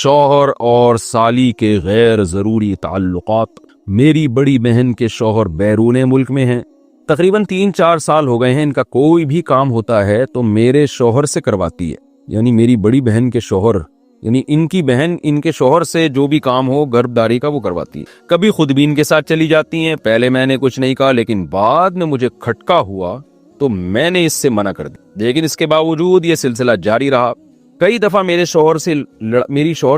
شوہر اور سالی کے غیر ضروری تعلقات۔ میری بڑی بہن کے شوہر بیرون ملک میں ہیں، تقریباً 3-4 سال ہو گئے ہیں، ان کا کوئی بھی کام ہوتا ہے تو میرے شوہر سے کرواتی ہے، یعنی میری بڑی بہن کے شوہر، یعنی ان کی بہن ان کے شوہر سے جو بھی کام ہو گھرداری کا وہ کرواتی ہے۔ کبھی خود بھی ان کے ساتھ چلی جاتی ہیں، پہلے میں نے کچھ نہیں کہا لیکن بعد میں مجھے کھٹکا ہوا تو میں نے اس سے منع کر دی، لیکن اس کے باوجود یہ سلسلہ جاری رہا۔ کئی دفعہ میری شوہر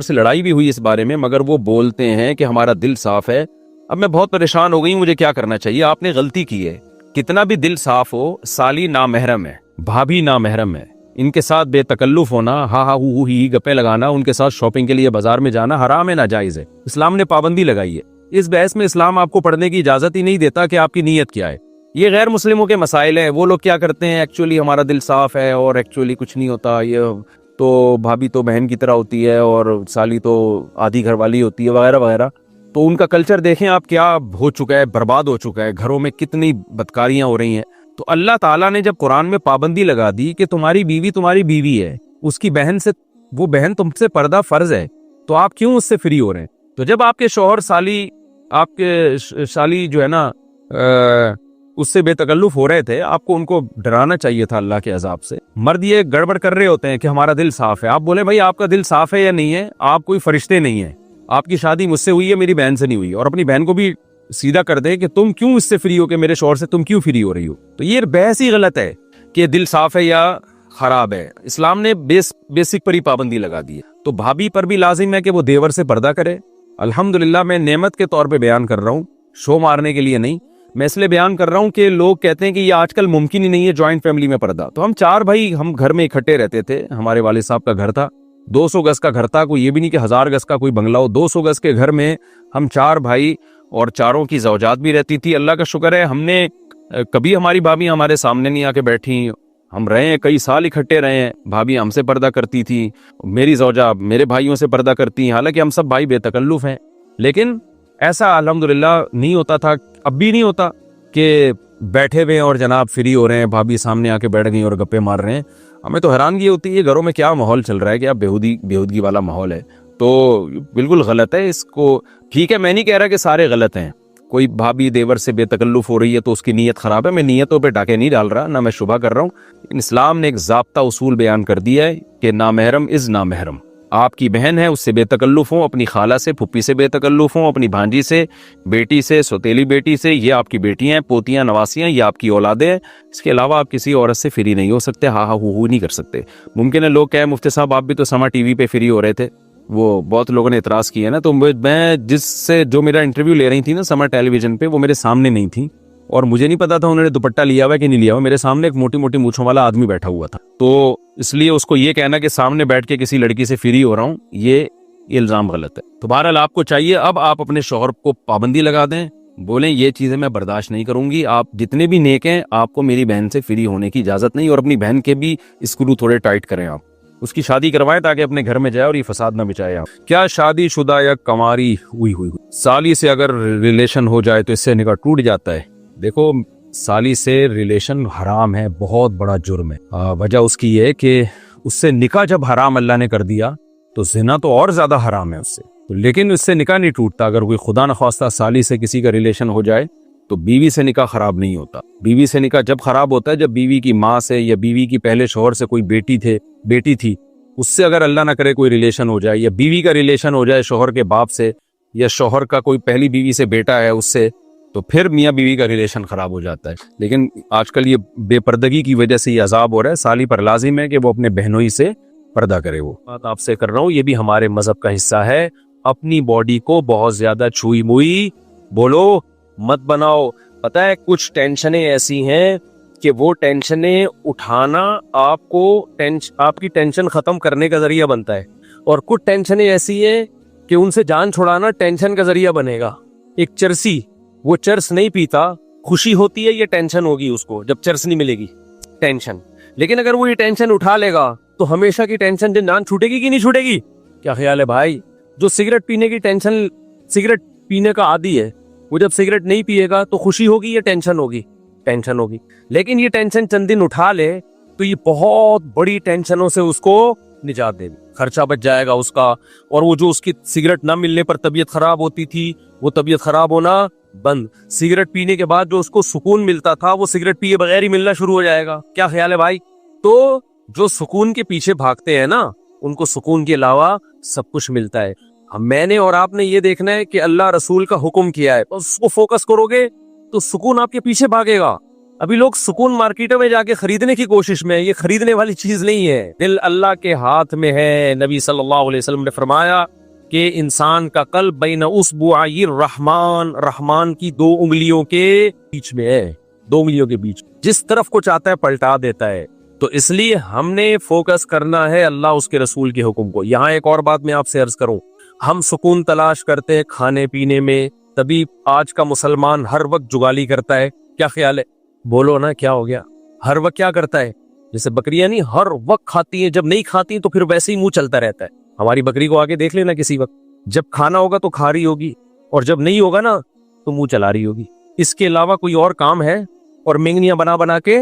سے لڑائی بھی ہوئی اس بارے میں، مگر وہ بولتے ہیں کہ ہمارا دل صاف ہے۔ اب میں بہت پریشان ہو گئی ہوں، مجھے کیا کرنا چاہیے؟ آپ نے غلطی کی ہے، کتنا بھی دل صاف ہو، سالی نامحرم ہے، بھابھی نامحرم ہے، ان کے ساتھ بے تکلف ہونا، ہا ہو ہی گپے لگانا، ان کے ساتھ شاپنگ کے لیے بازار میں جانا حرام ہے، ناجائز ہے، اسلام نے پابندی لگائی ہے۔ اس بحث میں اسلام آپ کو پڑھنے کی اجازت ہی نہیں دیتا کہ آپ کی نیت کیا ہے۔ یہ غیر مسلموں کے مسائل ہیں، وہ لوگ کیا کرتے ہیں، ایکچولی ہمارا دل صاف ہے اور ایکچولی کچھ نہیں ہوتا، یہ تو بھابھی تو بہن کی طرح ہوتی ہے اور سالی تو آدھی گھر والی ہوتی ہے وغیرہ وغیرہ۔ تو ان کا کلچر دیکھیں آپ کیا ہو چکا ہے، برباد ہو چکا ہے، گھروں میں کتنی بدکاریاں ہو رہی ہیں۔ تو اللہ تعالیٰ نے جب قرآن میں پابندی لگا دی کہ تمہاری بیوی ہے، اس کی بہن سے، وہ بہن تم سے پردہ فرض ہے، تو آپ کیوں اس سے فری ہو رہے ہیں؟ تو جب آپ کے شوہر آپ کے سالی جو ہے نا اس سے بے تکلف ہو رہے تھے، آپ کو ان کو ڈرانا چاہیے تھا اللہ کے عذاب سے۔ مرد یہ گڑبڑ کر رہے ہوتے ہیں کہ ہمارا دل صاف ہے، آپ بولیں بھائی آپ کا دل صاف ہے یا نہیں ہے؟ آپ کوئی فرشتے نہیں ہیں، آپ کی شادی مجھ سے ہوئی ہے، میری بہن سے نہیں ہوئی، اور اپنی بہن کو بھی سیدھا کر دے کہ تم کیوں اس سے فری ہو، کہ میرے شوہر سے تم کیوں فری ہو رہی ہو۔ تو یہ بحث ہی غلط ہے کہ دل صاف ہے یا خراب ہے، اسلام نے بیسک پر ہی پابندی لگا دی ہے۔ تو بھابھی پر بھی لازم ہے کہ وہ دیور سے پردہ کرے۔ الحمدللہ میں نعمت کے طور پہ بیان کر رہا ہوں، شو مارنے کے لیے نہیں، میں اس لیے بیان کر رہا ہوں کہ لوگ کہتے ہیں کہ یہ آج کل ممکن ہی نہیں ہے جوائنٹ فیملی میں پردہ۔ تو ہم 4 بھائی ہم گھر میں اکٹھے رہتے تھے، ہمارے والد صاحب کا گھر تھا، 200 گز کا گھر تھا، کوئی یہ بھی نہیں کہ 1000 گز کا کوئی بنگلہ ہو، 200 گز کے گھر میں ہم 4 بھائی اور 4 کی زوجات بھی رہتی تھی۔ اللہ کا شکر ہے ہم نے کبھی ہماری بھابھی ہمارے سامنے نہیں آ کے بیٹھی، ہم رہے ہیں، کئی سال اکٹھے رہے ہیں، بھابھی ہم سے پردہ کرتی تھی، میری زوجہ میرے بھائیوں سے پردہ کرتی ہیں، حالانکہ ہم سب بھائی بے تکلف ہیں، لیکن ایسا الحمدللہ نہیں ہوتا تھا، اب بھی نہیں ہوتا کہ بیٹھے ہوئے اور جناب فری ہو رہے ہیں، بھابھی سامنے آ کے بیٹھ گئی اور گپے مار رہے ہیں۔ ہمیں تو حیرانگی ہوتی ہے گھروں میں کیا ماحول چل رہا ہے، کیا بیہودگی والا ماحول ہے۔ تو بالکل غلط ہے، اس کو ٹھیک ہے، میں نہیں کہہ رہا کہ سارے غلط ہیں، کوئی بھابھی دیور سے بے تکلف ہو رہی ہے تو اس کی نیت خراب ہے، میں نیتوں پہ ڈاکے نہیں ڈال رہا، نہ میں شبہ کر رہا ہوں، لیکن اسلام نے ایک ضابطہ اصول بیان کر دیا ہے کہ نامحرم از نامحرم۔ آپ کی بہن ہے، اس سے بے تکلف ہوں، اپنی خالہ سے، پھپھی سے بے تکلف ہوں، اپنی بھانجی سے، بیٹی سے، سوتیلی بیٹی سے، یہ آپ کی بیٹیاں ہیں، پوتیاں، نواسیاں، یہ آپ کی اولادیں ہیں، اس کے علاوہ آپ کسی عورت سے فری نہیں ہو سکتے، ہاں ہو نہیں کر سکتے۔ ممکن ہے لوگ کہیں مفتی صاحب آپ بھی تو سما ٹی وی پہ فری ہو رہے تھے، وہ بہت لوگوں نے اعتراض کیا ہے نا، تو میں جو میرا انٹرویو لے رہی تھی نا سما ٹیلی ویژن پہ، وہ میرے سامنے نہیں تھی اور مجھے نہیں پتا تھا انہوں نے دوپٹہ لیا ہوا ہے کہ نہیں لیا ہوا، میرے سامنے ایک موٹی موٹی مونچھوں والا آدمی بیٹھا ہوا تھا، تو اس لیے اس کو یہ کہنا کہ سامنے بیٹھ کے کسی لڑکی سے فری ہو رہا ہوں، یہ الزام غلط ہے۔ تو بہرحال آپ کو چاہیے اب آپ اپنے شوہر کو پابندی لگا دیں، بولیں یہ چیزیں میں برداشت نہیں کروں گی، آپ جتنے بھی نیک ہیں آپ کو میری بہن سے فری ہونے کی اجازت نہیں، اور اپنی بہن کے بھی اسکرو تھوڑے ٹائٹ کریں، آپ اس کی شادی کروائیں تاکہ اپنے گھر میں جائے اور یہ فساد نہ بچائے۔ آپ کیا شادی شدہ یا کنواری ہوئی سالی سے اگر ریلیشن ہو جائے تو اس سے نکاح ٹوٹ جاتا ہے؟ دیکھو سالی سے ریلیشن حرام ہے، بہت بڑا جرم ہے، وجہ اس کی یہ کہ اس سے نکاح جب حرام اللہ نے کر دیا تو زنا تو اور زیادہ حرام ہے اس سے، لیکن اس سے نکاح نہیں ٹوٹتا۔ اگر کوئی خدا نخواستہ سالی سے کسی کا ریلیشن ہو جائے تو بیوی سے نکاح خراب نہیں ہوتا، بیوی سے نکاح جب خراب ہوتا ہے جب بیوی کی ماں سے یا بیوی کی پہلے شوہر سے کوئی بیٹی تھی اس سے اگر اللہ نہ کرے کوئی ریلیشن ہو جائے، یا بیوی کا ریلیشن ہو جائے شوہر کے باپ سے، یا شوہر کا کوئی پہلی بیوی سے بیٹا ہے اس سے، تو پھر میاں بیوی کا ریلیشن خراب ہو جاتا ہے۔ لیکن آج کل یہ بے پردگی کی وجہ سے یہ عذاب ہو رہا ہے، سالی پر لازم ہے کہ وہ اپنے بہنوئی سے پردہ کرے۔ وہ بات آپ سے کر رہا ہوں، یہ بھی ہمارے مذہب کا حصہ ہے، اپنی باڈی کو بہت زیادہ چھوئی موئی بولو مت بناؤ۔ پتہ ہے کچھ ٹینشنیں ایسی ہیں کہ وہ ٹینشنیں اٹھانا آپ کی ٹینشن ختم کرنے کا ذریعہ بنتا ہے، اور کچھ ٹینشنیں ایسی ہیں کہ ان سے جان چھڑانا ٹینشن کا ذریعہ بنے گا۔ ایک چرسی، وہ چرس نہیں پیتا، خوشی ہوتی ہے یہ ٹینشن ہوگی اس کو جب چرس نہیں ملے گی، ٹینشن۔ لیکن اگر وہ یہ ٹینشن اٹھا لے گا تو ہمیشہ کی ٹینشن جان چھوٹے گی کہ نہیں چھوٹے گی؟ کیا خیال ہے بھائی؟ جو سگریٹ پینے کی ٹینشن، سگریٹ پینے کا عادی ہے، وہ جب سگریٹ نہیں پیے گا تو خوشی ہوگی یا ٹینشن ہوگی؟ ٹینشن ہوگی۔ لیکن یہ ٹینشن چند دن اٹھا لے تو یہ بہت بڑی ٹینشنوں سے اس کو نجات دے دی, خرچہ بچ جائے گا اس کا. اور وہ جو اس کی سگریٹ نہ ملنے پر طبیعت خراب ہوتی تھی, وہ طبیعت خراب ہونا بند. سگریٹ پینے کے بعد جو اس کو سکون ملتا تھا, وہ سگریٹ پیے بغیر ہی ملنا شروع ہو جائے گا. کیا خیال ہے بھائی؟ تو جو سکون کے پیچھے بھاگتے ہیں نا, ان کو سکون کے علاوہ سب کچھ ملتا ہے. میں نے اور آپ نے یہ دیکھنا ہے کہ اللہ رسول کا حکم کیا ہے, اس کو فوکس کرو گے تو سکون آپ کے پیچھے بھاگے گا. ابھی لوگ سکون مارکیٹوں میں جا کے خریدنے کی کوشش میں, یہ خریدنے والی چیز نہیں ہے, دل اللہ کے ہاتھ میں ہے. نبی صلی اللہ علیہ وسلم نے فرمایا کہ انسان کا قلب بین اصبعی الرحمن, رحمان کی 2 انگلیوں کے بیچ میں ہے, 2 انگلیوں کے بیچ, جس طرف کو چاہتا ہے پلٹا دیتا ہے. تو اس لیے ہم نے فوکس کرنا ہے اللہ اس کے رسول کے حکم کو. یہاں ایک اور بات میں آپ سے عرض کروں, ہم سکون تلاش کرتے ہیں کھانے پینے میں, تبھی آج کا مسلمان ہر وقت جگالی کرتا ہے. کیا خیال ہے؟ بولو نا, کیا ہو گیا؟ ہر وقت کیا کرتا ہے؟ جیسے بکریاں نہیں ہر وقت کھاتی ہیں, جب نہیں کھاتی تو پھر ویسے ہی منہ چلتا رہتا ہے. ہماری بکری کو آگے دیکھ لینا کسی وقت, جب کھانا ہوگا تو کھا رہی ہوگی, اور جب نہیں ہوگا نا تو منہ چلا رہی ہوگی. اس کے علاوہ کوئی اور کام ہے؟ اور مینگنیاں بنا بنا کے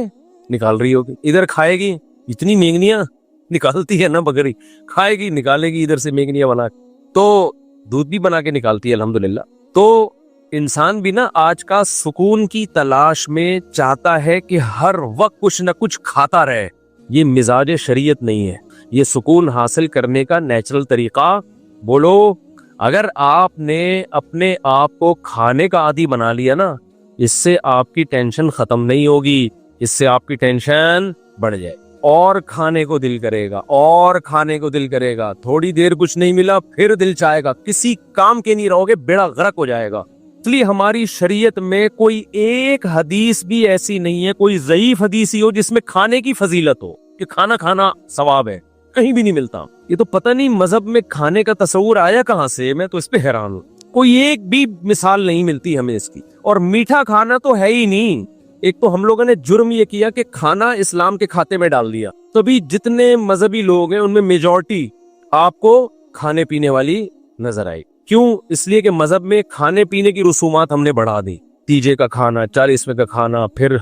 نکال رہی ہوگی. ادھر کھائے گی, اتنی مینگنیاں نکالتی ہے نا بکری, کھائے گی نکالے گی ادھر سے مینگنیاں بنا کے, تو دودھ بھی بنا کے نکالتی ہے الحمدللہ. تو انسان بھی نا آج کا سکون کی تلاش میں چاہتا ہے کہ ہر وقت کچھ نہ کچھ کھاتا رہے. یہ مزاج شریعت نہیں ہے, یہ سکون حاصل کرنے کا نیچرل طریقہ. بولو, اگر آپ نے اپنے آپ کو کھانے کا عادی بنا لیا نا, اس سے آپ کی ٹینشن ختم نہیں ہوگی, اس سے آپ کی ٹینشن بڑھ جائے, اور کھانے کو دل کرے گا, اور کھانے کو دل کرے گا. تھوڑی دیر کچھ نہیں ملا پھر دل چاہے گا, کسی کام کے نہیں رہو گے, بیڑا غرق ہو جائے گا. اس لیے ہماری شریعت میں کوئی ایک حدیث بھی ایسی نہیں ہے, کوئی ضعیف حدیث ہی ہو جس میں کھانے کی فضیلت ہو کہ کھانا کھانا ثواب ہے, کہیں بھی نہیں ملتا. یہ تو پتہ نہیں مذہب میں کھانے کا تصور آیا کہاں سے, میں تو اس پہ حیران ہوں. کوئی ایک بھی مثال نہیں ملتی ہمیں اس کی. اور میٹھا کھانا تو ہے ہی نہیں. ایک تو ہم لوگوں نے جرم یہ کیا کہ کھانا اسلام کے کھاتے میں ڈال دیا, تبھی جتنے مذہبی لوگ ہیں ان میں میجورٹی آپ کو کھانے پینے والی نظر آئی. کیوں؟ اس لیے کہ مذہب میں کھانے پینے کی رسومات ہم نے بڑھا دی. تیجے کا کھانا, 40ویں کا کھانا, پھر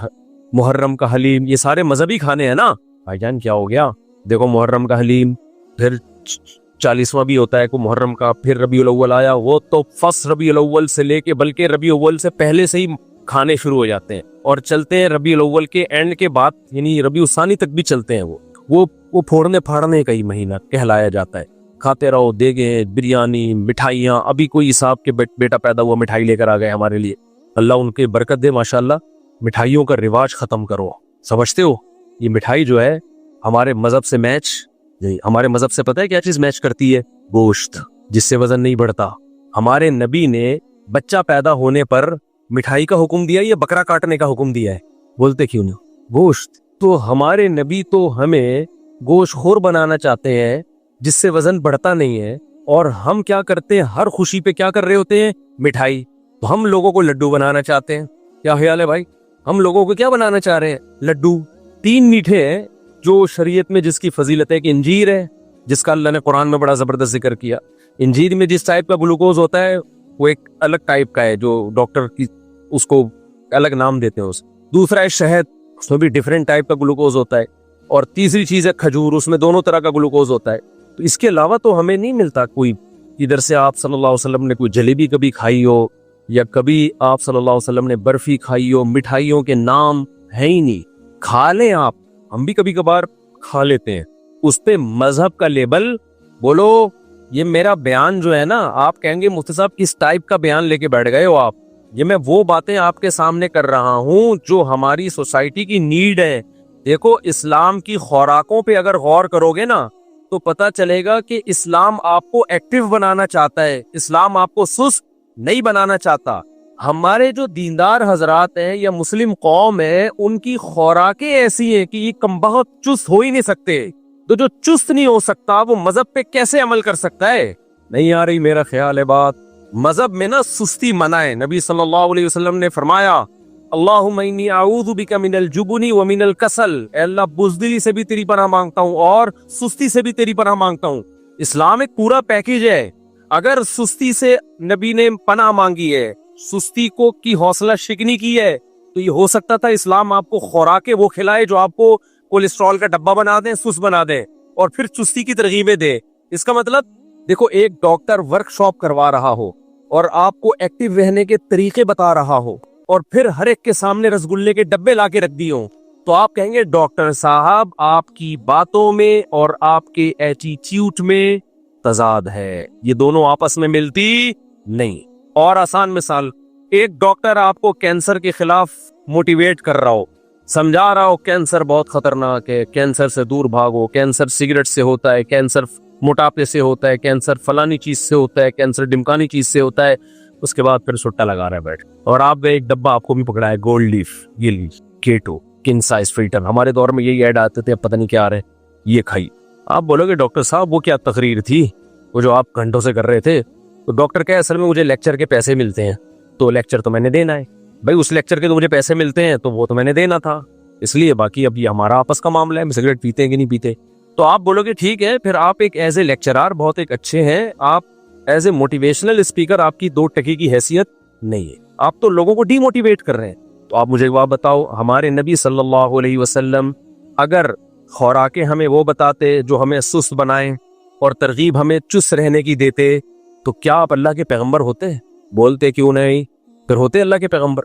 محرم کا حلیم, یہ سارے مذہبی کھانے ہیں نا. بھائی جان کیا ہو گیا؟ دیکھو محرم کا حلیم, پھر 40واں بھی ہوتا ہے کو محرم کا, پھر ربیع الاول آیا, وہ تو فرسٹ ربیع الاول سے لے کے بلکہ ربیع الاول سے پہلے سے ہی کھانے شروع ہو جاتے ہیں اور چلتے ہیں ربیع الاول کے اینڈ کے بعد, یعنی ربیع الثانی تک بھی چلتے ہیں. وہ پھوڑنے پھاڑنے کا ہی مہینہ کہلایا جاتا ہے. کھاتے رہو, دیگیں, بریانی, مٹھائیاں. ابھی کوئی صاحب کے بیٹا پیدا ہوا, مٹھائی لے کر آ گئے ہمارے لیے, اللہ ان کے برکت دے ماشاءاللہ. مٹھائیوں کا رواج ختم کرو. سمجھتے ہو یہ مٹھائی جو ہے ہمارے مذہب سے میچ, ہمارے مذہب سے پتہ ہے کیا چیز میچ کرتی ہے؟ گوشت, جس سے وزن نہیں بڑھتا. ہمارے نبی نے بچہ پیدا ہونے پر مٹھائی کا حکم دیا یا بکرا کاٹنے کا حکم دیا ہے؟ بولتے کیوں نہیں؟ گوشت. تو ہمارے نبی تو ہمیں گوشت خور بنانا چاہتے ہیں جس سے وزن بڑھتا نہیں ہے, اور ہم کیا کرتے ہیں؟ ہر خوشی پہ کیا کر رہے ہوتے ہیں؟ مٹھائی. تو ہم لوگوں کو لڈو بنانا چاہتے ہیں. کیا خیال ہے بھائی؟ ہم لوگوں کو کیا بنانا چاہ رہے ہیں؟ لڈو. 3 میٹھے ہیں جو شریعت میں جس کی فضیلت ہے کہ انجیر ہے, جس کا اللہ نے قرآن میں بڑا زبردست ذکر کیا. انجیر میں جس ٹائپ کا گلوکوز ہوتا ہے وہ ایک الگ ٹائپ کا ہے, جو ڈاکٹر کی اس کو الگ نام دیتے ہیں. دوسرا ہے شہد, اس میں بھی ڈیفرنٹ ٹائپ کا گلوکوز ہوتا ہے. اور تیسری چیز ہے کھجور, اس میں دونوں طرح کا گلوکوز ہوتا ہے. تو اس کے علاوہ تو ہمیں نہیں ملتا کوئی. ادھر سے آپ صلی اللہ علیہ وسلم نے کوئی جلیبی کبھی کھائی ہو, یا کبھی آپ صلی اللہ علیہ وسلم نے برفی کھائی ہو, مٹھائیوں کے نام ہے ہی نہیں. کھا لیں آپ, ہم بھی کبھی کبھار کھا لیتے ہیں, اس پہ مذہب کا لیبل. بولو یہ میرا بیان جو ہے نا, آپ کہیں گے مفتی صاحب کس ٹائپ کا بیان لے کے بیٹھ گئے ہو آپ. یہ میں وہ باتیں آپ کے سامنے کر رہا ہوں جو ہماری سوسائٹی کی نیڈ ہے. دیکھو اسلام کی خوراکوں پہ اگر غور کرو گے نا تو پتہ چلے گا کہ اسلام آپ کو ایکٹیو بنانا چاہتا ہے, اسلام آپ کو سست نہیں بنانا چاہتا. ہمارے جو دیندار حضرات ہیں یا مسلم قوم ہے, ان کی خوراکیں ایسی ہیں کہ یہ کمبخت چست ہو ہی نہیں سکتے. تو جو چست نہیں ہو سکتا وہ مذہب پہ کیسے عمل کر سکتا ہے؟ نہیں آ رہی میرا خیال ہے بات. مذہب میں نا سستی منع ہے. نبی صلی اللہ علیہ وسلم نے فرمایا اللہم انی اعوذ بک من الجبن ومن الکسل, اے اللہ بزدلی سے بھی تیری پناہ مانگتا ہوں اور سستی سے بھی تیری پناہ مانگتا ہوں. اسلام ایک پورا پیکیج ہے. اگر سستی سے نبی نے پناہ مانگی ہے, سستی کو کی حوصلہ شکنی کی ہے, تو یہ ہو سکتا تھا اسلام آپ کو خوراکیں وہ کھلائے جو آپ کو کولیسٹرول کا ڈبہ بنا دیں, سست بنا دیں. اور پھر چستی کی ترغیبیں دے. اس کا مطلب دیکھو ایک ڈاکٹر ورک شاپ کروا رہا ہو اور آپ کو ایکٹیو رہنے کے طریقے بتا رہا ہو اور پھر ہر ایک کے سامنے رسگلے کے ڈبے لا کے رکھ دیے ہوں تو آپ کہیں گے ڈاکٹر صاحب آپ کی باتوں میں اور آپ کے ایٹیٹیوڈ میں تضاد ہے, یہ دونوں آپس میں ملتی نہیں. اور آسان مثال, ایک ڈاکٹر آپ کو کینسر کے خلاف موٹیویٹ کر رہا ہو, سمجھا رہا ہو کینسر بہت خطرناک ہے, کینسر سے دور بھاگو, کینسر سگریٹ سے ہوتا ہے, کینسر موٹاپے سے ہوتا ہے, کینسر فلانی چیز سے ہوتا ہے, کینسر ڈمکانی چیز سے ہوتا ہے. اس کے بعد پھر سٹا لگا رہا ہے بیٹھ, اور آپ گئے ایک ڈبہ آپ کو بھی پکڑا ہے گولڈ لیف, یہ لی کیٹو کن سائز فلٹر, ہمارے دور میں یہی ایڈ آتے تھے, اب پتہ نہیں کیا آ رہے, یہ کھائی. آپ بولو گے ڈاکٹر صاحب وہ کیا تقریر تھی وہ جو آپ گھنٹوں سے کر رہے تھے؟ تو ڈاکٹر کہے اصل میں مجھے لیکچر کے پیسے ملتے ہیں تو لیکچر تو میں نے دینا ہے. بھائی اس لیکچر کے تو مجھے پیسے ملتے ہیں تو وہ تو میں نے دینا تھا, اس لیے باقی اب یہ ہمارا آپس کا معاملہ ہے, سگریٹ پیتے ہیں کہ نہیں پیتے. تو آپ بولو گے ٹھیک ہے, پھر آپ ایک ایز اے لیکچرار بہت ایک اچھے ہیں, آپ ایز اے موٹیویشنل اسپیکر آپ کی 2 ٹکی کی حیثیت نہیں ہے, آپ تو لوگوں کو ڈی موٹیویٹ کر رہے ہیں. تو آپ مجھے ایک بات بتاؤ, ہمارے نبی صلی اللہ علیہ وسلم اگر خوراکیں ہمیں وہ بتاتے جو ہمیں سست بنائیں اور ترغیب ہمیں چست رہنے کی دیتے تو کیا آپ اللہ کے پیغمبر ہوتے؟ بولتے کیوں نہیں, پھر ہوتے اللہ کے پیغمبر.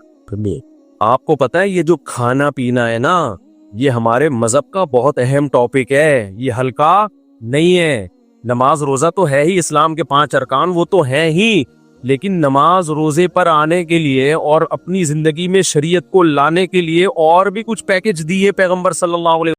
آپ کو پتا ہے یہ جو کھانا پینا ہے نا, یہ ہمارے مذہب کا بہت اہم ٹاپک ہے, یہ ہلکا نہیں ہے. نماز روزہ تو ہے ہی, اسلام کے 5 ارکان وہ تو ہیں ہی, لیکن نماز روزے پر آنے کے لیے اور اپنی زندگی میں شریعت کو لانے کے لیے اور بھی کچھ پیکج دیے پیغمبر صلی اللہ علیہ